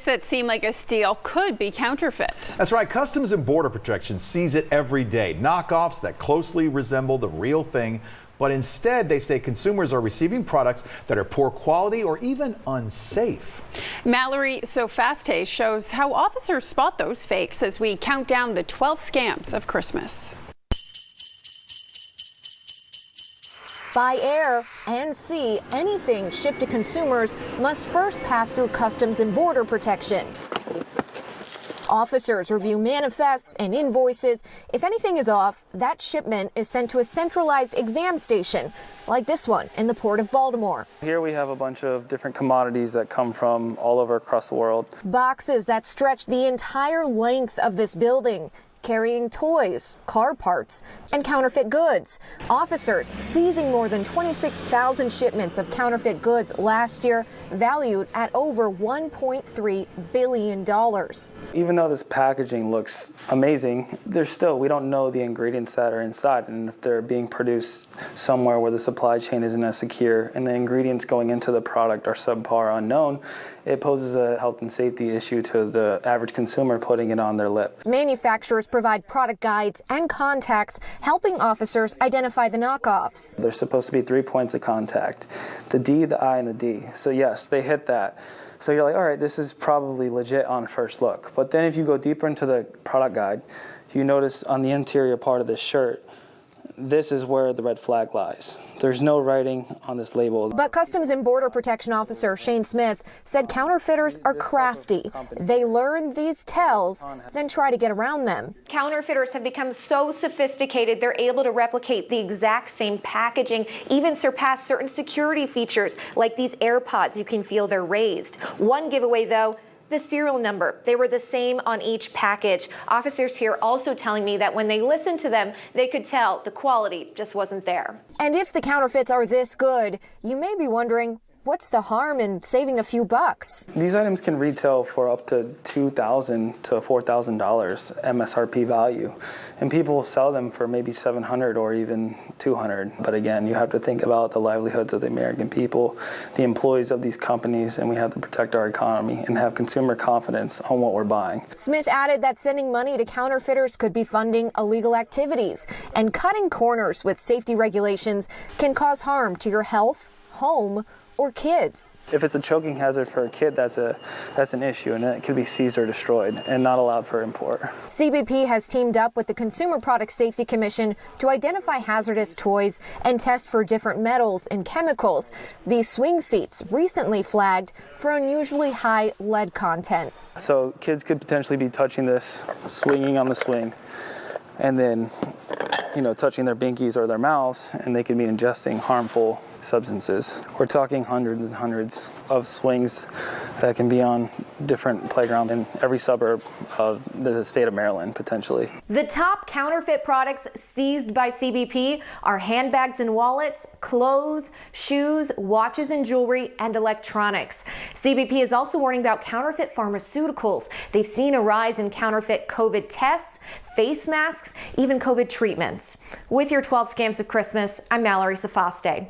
This that seemed like a steal could be counterfeit. That's right. Customs and Border Protection sees it every day. Knockoffs that closely resemble the real thing. But instead, they say consumers are receiving products that are poor quality or even unsafe. Mallory Sofaste shows how officers spot those fakes as we count down the 12 scams of Christmas. By air and sea, anything shipped to consumers must first pass through Customs and Border Protection. Officers review manifests and invoices. If anything is off, that shipment is sent to a centralized exam station, like this one in the Port of Baltimore. Here we have a bunch of different commodities that come from all over across the world. Boxes that stretch the entire length of this building, carrying toys, car parts, and counterfeit goods. Officers seizing more than 26,000 shipments of counterfeit goods last year, valued at over $1.3 billion. Even though this packaging looks amazing, we don't know the ingredients that are inside, and if they're being produced somewhere where the supply chain isn't as secure and the ingredients going into the product are subpar unknown, it poses a health and safety issue to the average consumer putting it on their lip. Manufacturers provide product guides and contacts, helping officers identify the knockoffs. There's supposed to be 3 points of contact, the D, the I, and the D. So yes, they hit that. So you're like, all right, this is probably legit on first look. But then if you go deeper into the product guide, you notice on the interior part of this shirt, this is where the red flag lies. There's no writing on this label. But Customs and Border Protection Officer Shane Smith said counterfeiters are crafty. They learn these tells, then try to get around them. Counterfeiters have become so sophisticated, they're able to replicate the exact same packaging, even surpass certain security features, like these AirPods. You can feel they're raised. One giveaway, though, the serial number. They were the same on each package. Officers here also telling me that when they listened to them, they could tell the quality just wasn't there. And if the counterfeits are this good, you may be wondering, what's the harm in saving a few bucks? These items can retail for up to $2,000 to $4,000 MSRP value, and people sell them for maybe $700 or even $200. But again, you have to think about the livelihoods of the American people, the employees of these companies, and we have to protect our economy and have consumer confidence on what we're buying. Smith added that sending money to counterfeiters could be funding illegal activities, and cutting corners with safety regulations can cause harm to your health, home, or kids. If it's a choking hazard for a kid, that's an issue, and it could be seized or destroyed and not allowed for import. CBP has teamed up with the Consumer Product Safety Commission to identify hazardous toys and test for different metals and chemicals. These swing seats recently flagged for unusually high lead content. So kids could potentially be touching this, swinging on the swing, and then touching their binkies or their mouths, and they could be ingesting harmful substances. We're talking hundreds and hundreds of swings that can be on different playgrounds in every suburb of the state of Maryland, potentially. The top counterfeit products seized by CBP are handbags and wallets, clothes, shoes, watches and jewelry, and electronics. CBP is also warning about counterfeit pharmaceuticals. They've seen a rise in counterfeit COVID tests, face masks, even COVID treatments. With your 12 scams of Christmas, I'm Mallory Sofaste.